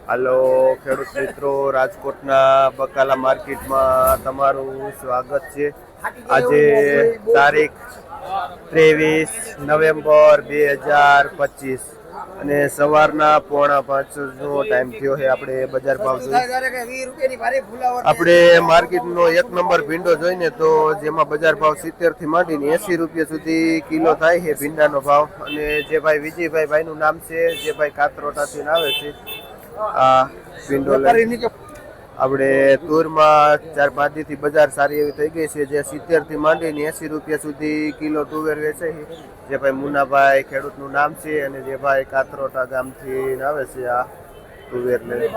હાલો ખેડૂત મિત્રો, રાજકોટના બકાલા માર્કેટમાં તમારું સ્વાગત છે. આજે તારીખ 23 નવેમ્બર 2025 અને સવારના 4:45નો ટાઈમ થયો છે. આપણે બજાર ભાવ આપણે માર્કેટનો 1 નંબર ભીંડો જોઈને તો જેમાં બજાર ભાવ 70 થી માંડીને 80 રૂપિયા સુધી કિલો થાય છે ભીંડાનો ભાવ. અને જે ભાઈ વિજયભાઈ ભાઈનું નામ છે, જે ભાઈ કાતરોટાથી આવે છે, આ ભીંડો આપણે તુરમાં 4-5 દીથી બજાર સારી એવી થઈ ગઈ છે. જે 70 થી માંડીને 80 રૂપિયા સુધી કિલો તુવેર વેચાય છે. જે ભાઈ મુનાભાઈ ખેડૂતનું નામ છે અને જે ભાઈ કાતરોટા ગામથી આવે છે આ તુવેર લઈ.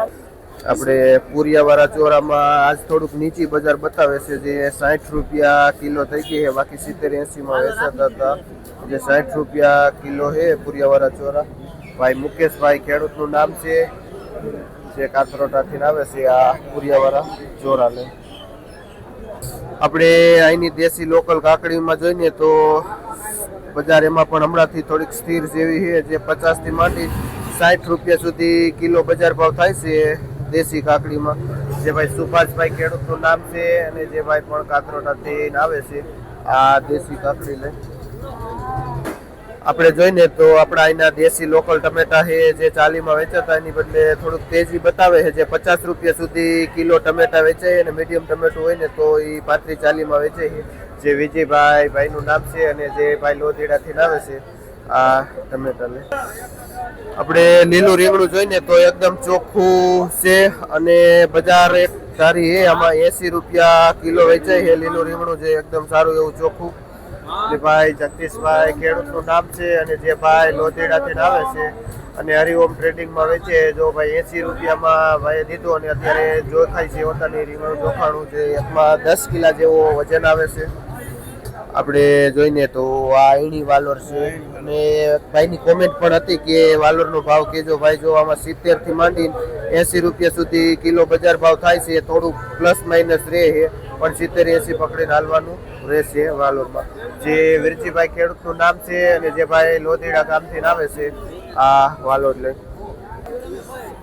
આપણે પુરિયાવાળા ચોરામાં આજ થોડુંક નીચી બજાર બતાવે છે. જે 60 રૂપિયા કિલો થઈ ગઈ છે, બાકી 70-80માં વેચાતા હતા. જે 60 રૂપિયા કિલો છે પુરિયાવાળા ચોરા. ભાઈ મુકેશભાઈ ખેડૂતનું નામ છે, જે કાતરોટાથી આવે છે આ પુરિયાવાળા ચોરા લઈ. આપણે અહીંની દેશી લોકલ કાકડીમાં જોઈએ તો બજાર એમાં પણ હમણાંથી થોડીક સ્થિર જેવી છે. જે 50 થી માંડી 60 રૂપિયા સુધી કિલો બજાર ભાવ થાય છે દેશી કાકડીમાં. જે ભાઈ સુભાષભાઈ ખેડૂતનું નામ છે અને જે ભાઈ પણ કાતરોટાથી આવે છે આ દેશી કાકડી લઈ. આપણે જોઈને તો આપણા અહીંના દેશી લોકલ ટમેટા છે જે 40માં વેચાતા એની બદલે થોડુંક તેજી બતાવે છે. જે 50 રૂપિયા સુધી કિલો ટમેટા વેચાય અને મીડિયમ ટમેટું હોય ને તો એ 35-40માં વેચાય છે. જે વિજયભાઈ ભાઈનું નામ છે અને જે ભાઈ લોધીડાથી આવે છે આ ટમેટા લે. આપણે લીલું રીંગણું જોઈને તો એકદમ ચોખ્ખું છે અને બજાર એક સારી છે. આમાં 80 રૂપિયા કિલો વેચાય છે લીલું રીંગણું, જે એકદમ સારું એવું ચોખ્ખું. જે ભાઈ જગદીશભાઈ ખેડૂતનું નામ છે અને જે ભાઈ લોધીડાથી આવે છે અને હરિઓમ ટ્રેડિંગમાં વેચે. જો ભાઈ 80 રૂપિયામાં ભાઈએ દીધું અને અત્યારે જો થાય છે પોતાની રીંગણું જોખાણું છે, એમાં 10 કિલા જેવો વજન આવે છે. આપણે જોઈને તો આ એણી વાલોર છે અને ભાઈની કોમેન્ટ પણ હતી કે વાલોરનો ભાવ કહેજો ભાઈ. જો આમાં 70 થી માંડીને 80 રૂપિયા સુધી કિલો બજાર ભાવ થાય છે. થોડુંક પ્લસ માઇનસ રહે છે, પણ 70-80 પકડીને હાલવાનું રહેશે વાલોરમાં. જે વિરજીભાઈ ખેડૂતનું નામ છે અને જે ભાઈ લોધીડા ગામથી આવે છે આ વાલોર લઈ.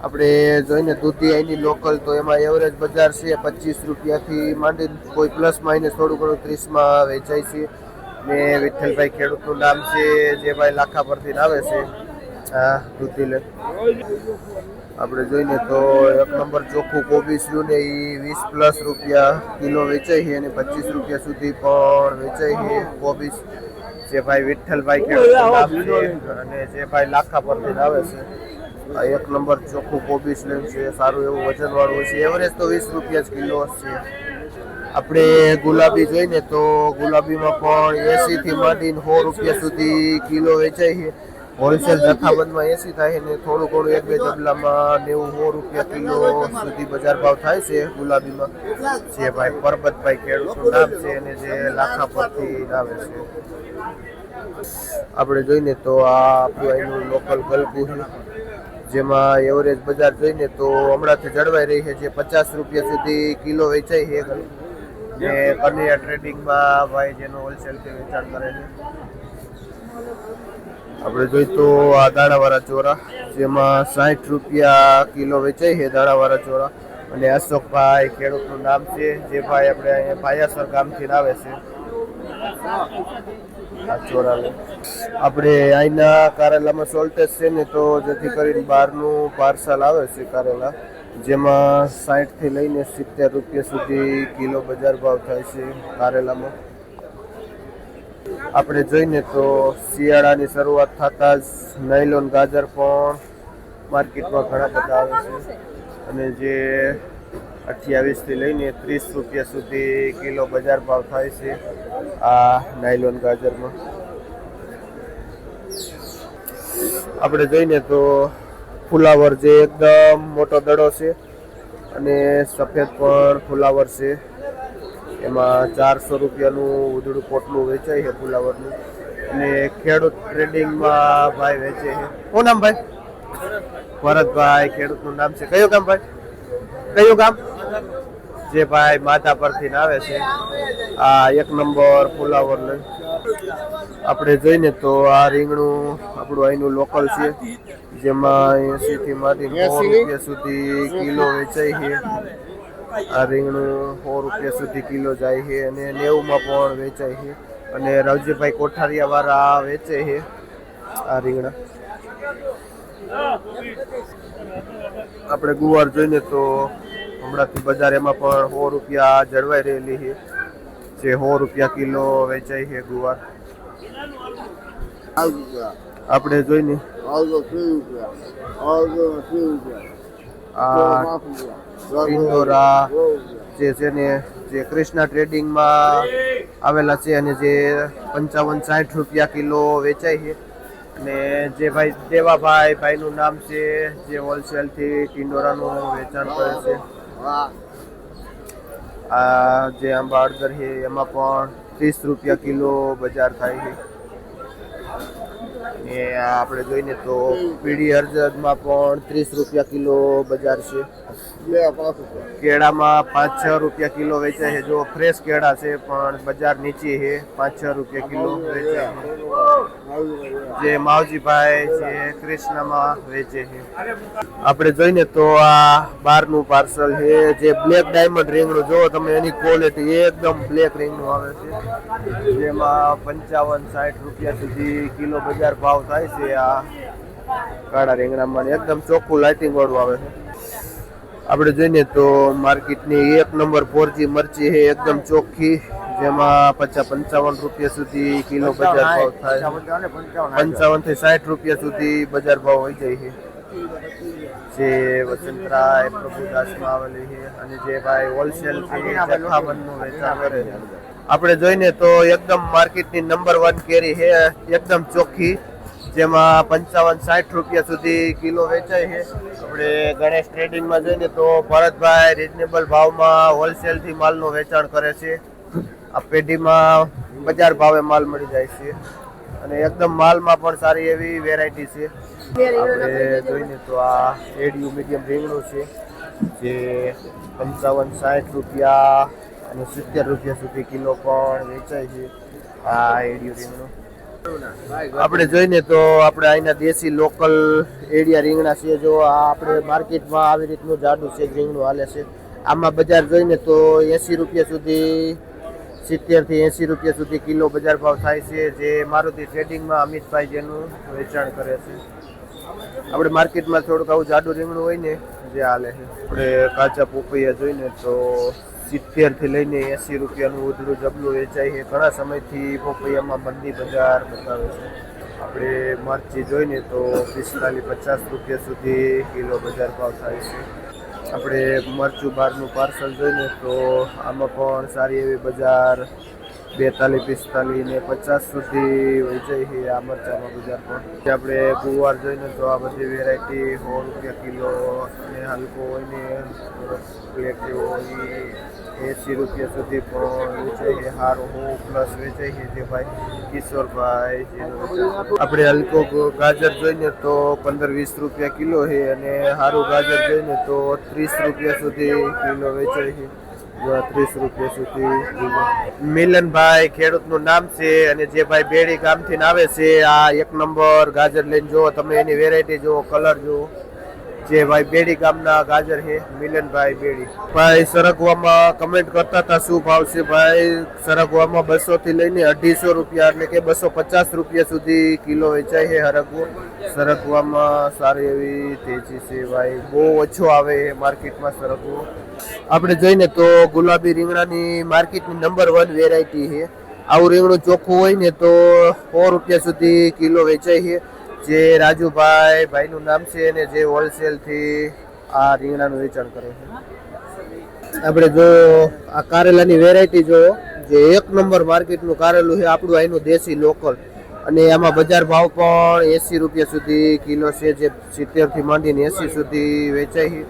આપણે જોઈને દૂધી અહીંની લોકલ તો એમાં એવરેજ બજાર છે 25 રૂપિયાથી માંડીને કોઈ પ્લસ માઇનસ થોડું ઘણું 30માં વેચાય છે. ને વિઠ્ઠલભાઈ ખેડૂતનું નામ છે, જે ભાઈ લાખા પરથી આવે છે આ દૂધી લઈ. આપણે જોઈને તો 1 નંબર ચોખ્ખું કોબીજ રહ્યું ને એ 20+ રૂપિયા કિલો વેચાય છે અને 25 રૂપિયા સુધી પણ વેચાય છે કોબીજ. જે ભાઈ વિઠ્ઠલભાઈ ખેડૂતનું નામ છે અને જે ભાઈ લાખા પરથી આવે છે આ 1 નંબર ચોખ્ખું કોબીજ લેવું છે. સારું એવું વજનવાળું હોય છે. એવરેજ તો 20 રૂપિયા જ કિલો છે. આપણે ગુલાબી જોઈને તો ગુલાબીમાં પણ 80 થી માંડીને 100 રૂપિયા સુધી કિલો વેચાય છે. હોલસેલ જથ્થાબંધમાં 80 થાય ને થોડું ઘણું 1-2 ડબલામાં 90-100 રૂપિયા કિલો સુધી બજાર ભાવ થાય છે ગુલાબીમાં. જે ભાઈ પરબતભાઈ ખેડૂતનું નામ છે અને જે લાખા પરથી આવે છે. આપણે જોઈને તો આ આપણું અહીંનું લોકલ ગલકું છે, જેમાં એવરેજ બજાર જોઈને તો હમણાંથી જળવાઈ રહી છે. જે 50 રૂપિયા સુધી કિલો વેચાય છે ને કન્યા ટ્રેડિંગમાં ભાઈ જેનું હોલસેલથી વેચાણ કરે છે. આપણે જોઈએ તો આ દાણાવાળા ચોરા, જેમાં 60 રૂપિયા કિલો વેચાય છે દાણાવાળા ચોરા. અને અશોકભાઈ ખેડૂતનું નામ છે, જે ભાઈ આપણે અહીંયા ભાયાસર ગામથી આવે છે આ ચોરા. આપણે અહીંના કારેલામાં સોલ્ટેજ છે ને તો જેથી કરીને બહારનું પાર્સલ આવે છે કારેલા, જેમાં 60 થી લઈને 70 રૂપિયા સુધી કિલો બજાર ભાવ થાય છે કારેલામાં. આપણે જોઈને તો શિયાળાની શરૂઆત થતાં જ નાયલોન ગાજર પણ માર્કેટમાં ઘણા બધા આવે છે અને જે 28 થી લઈને 30 રૂપિયા સુધી કિલો બજાર ભાવ થાય છે આ નાયલોન ગાજરમાં. આપણે જોઈને તો ફુલાવર જે એકદમ મોટો દડો છે અને સફેદ પણ ફુલાવર છે. એમાં 400 રૂપિયાનું ઉધડું પોટલું વેચાય છે ફુલાવરનું અને ખેડૂત ટ્રેડિંગમાં ભાઈ વેચે છે. શું નામ ભાઈ? ભરતભાઈ ખેડૂતનું નામ છે. કયું ગામ ભાઈ? કયું ગામ? જે ભાઈ માતા પરથી આવે છે આ 1 નંબર ફુલાવર લઈ. આપણે જોઈને તો આ રીંગણું આપણું અહીંનું લોકલ છે, જેમાં 80 થી માંડીને 100 રૂપિયા સુધી કિલો વેચાય છે. આ રીંગણું 100 રૂપિયા સુધી કિલો જાય છે અને 90 માં પણ વેચાય છે. અને રવજીભાઈ કોઠારિયા વાળા વેચે છે આ રીંગણા. આપણે ગુવાર જોઈને તો હમણાંથી બજાર એમાં પણ 100 રૂપિયા જળવાઈ રહેલી છે, જે 100 રૂપિયા કિલો વેચાય છે ગુવાર. આપણે જોઈને આ ટિંડોરા જે છે ને જે કૃષ્ણા ટ્રેડિંગમાં આવેલા છે અને જે 55-60 રૂપિયા કિલો વેચાય છે. અને જે ભાઈ દેવાભાઈ ભાઈનું નામ છે, જે હોલસેલથી ટિંડોરાનું વેચાણ કરે છે. આ જે આંબા હળદર છે એમાં પણ 30 રૂપિયા કિલો બજાર થાય છે. ને આપણે જોઈએ તો પીળી હળદરમાં પણ 30 રૂપિયા કિલો બજાર છે. કેળામાં 5-6 રૂપિયા કિલો વેચાય છે. જો ફ્રેશ કેળા છે પણ બજાર નીચી છે, 5-6 રૂપિયા કિલો વેચાય છે. જે માવજીભાઈ છે કૃષ્ણમાં વેચે છે. આપણે જોઈને તો આ બહારનું પાર્સલ છે, જે બ્લેક ડાયમંડ રીંગણું જો તમે એની ક્વોલિટી એકદમ બ્લેક રીંગણું આવે છે, જેમાં 55-60 રૂપિયા સુધી કિલો બજાર ભાવ થાય છે. આ કાળા રીંગણામાં એકદમ ચોખ્ખું લાઇટિંગ વાળું આવે છે. આપણે જોઈએ તો માર્કેટની 1 નંબર 4G મરચી છે, એકદમ ચોખ્ખી, જેમાં 55 રૂપિયા સુધી કિલો બજાર ભાવ થાય. 55 થી 60 રૂપિયા સુધી બજાર ભાવ હોય જાય છે. જે વસંતરાય પ્રભુદાસમાં આવેલી છે અને જે ભાઈ હોલસેલથી જથ્થાબંધનું વેચાણ કરે છે. આપણે જોઈને તો એકદમ માર્કેટની નંબર 1 કેરી છે, એકદમ ચોખ્ખી, જેમાં 55-60 રૂપિયા સુધી કિલો વેચાય છે. આપણે ગણેશ ટ્રેડિંગમાં જોઈને તો ભરતભાઈ રિઝનેબલ ભાવમાં હોલસેલથી માલનું વેચાણ કરે છે. આ પેઢીમાં બજાર ભાવે માલ મળી જાય છે અને એકદમ માલમાં પણ સારી એવી વેરાયટી છે. આપણે જોઈને તો આ એડિયું મીડિયમ રીંગણું છે, જે 55-60 રૂપિયા અને 70 રૂપિયા સુધી કિલો પણ વેચાય છે. આ એડિયું રીંગણું આપણે જોઈને તો આપણે અહીંના દેશી લોકલ એડિયા રીંગણા છે. જો આ આપણે માર્કેટમાં આવી રીતનું જાડું છે રીંગણું હાલે છે. આમાં બજાર જોઈને તો 80 રૂપિયા સુધી 70 થી 80 રૂપિયા સુધી કિલો બજાર ભાવ થાય છે. જે મારુતિ ટ્રેડિંગમાં અમિતભાઈ જેનું વેચાણ કરે છે. આપણે માર્કેટમાં થોડુંક આવું જાડું રીંગણું હોય ને જે હાલે છે. આપણે કાચા પોપૈયા જોઈને તો 70 થી લઈને 80 રૂપિયાનું ઉધડું જબલું વેચાય છે. ઘણા સમયથી પોપૈયામાં મંદી બજાર બતાવે છે. આપણે મરચી જોઈને તો 45-50 રૂપિયા સુધી કિલો બજાર ભાવ થાય છે. આપણે મરચું બહારનું પાર્સલ જોઈને તો આમાં પણ સારી એવી બજાર 42-45 ને 50 સુધી વેચાય છે. આ મરચામાં બજાર પણ આપણે ગુવાર જોઈને તો આ બધી વેરાયટી 100 રૂપિયા કિલો અને હલકો હોય ને પ્લેટ જેવો હોય 80 રૂપિયા સુધી પણ વેચાય છે. સારું 100+ વેચાય છે. જે ભાઈ કિશોરભાઈ આપણે હલકો ગાજર જોઈને તો 15-20 રૂપિયા કિલો છે અને સારું ગાજર જોઈને તો 30 રૂપિયા સુધી કિલો વેચાય છે. 30 રૂપિયા સુધી કિલો. મિલનભાઈ ખેડૂતનું નામ છે અને જે ભાઈ બેડી ગામથી આવે છે, આ 1 નંબર ગાજર લઈને જુઓ તમે, એની વેરાયટી જુઓ, કલર જુઓ. જે ભાઈ બેડી ગામના ગાજર છે મિલનભાઈ બેડી. ભાઈ સરગવામાં કમેન્ટ કરતા હતા શું ભાવ છે. ભાઈ સરગવામાં 200 થી લઈને 250 રૂપિયા એટલે કે 250 રૂપિયા સુધી કિલો વેચાય છે હરગવો. સરગવામાં સારી એવી તેજી છે ભાઈ, બહુ ઓછો આવે માર્કેટમાં સરગવો. આપણે જોઈને તો ગુલાબી રીંગણાની માર્કેટની નંબર 1 વેરાયટી છે. આવું રીંગણું ચોખ્ખું હોય ને તો 100 રૂપિયા સુધી કિલો વેચાય છે. જે રાજુભાઈ ભાઈનું નામ છે અને જે હોલસેલથી આ રીંગણાનું વેચાણ કરે છે. આપણે જો આ કારેલાની વેરાયટી જો, જે 1 નંબર માર્કેટનું કારેલું છે આપણું અહીંનું દેશી લોકલ, અને આમાં બજાર ભાવ પણ 80 રૂપિયા સુધી કિલો છે. જે 70 થી માંડીને 80 સુધી વેચાય છે.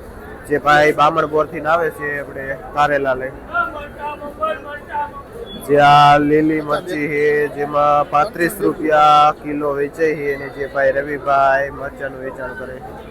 જે ભાઈ બામણબોરથી આવે છે આપણે કારેલા લઈ. જે આ લીલી મરચી છે જેમાં 35 રૂપિયા કિલો વેચાય છે અને જે ભાઈ રવિભાઈ મરચાનું વેચાણ કરે છે.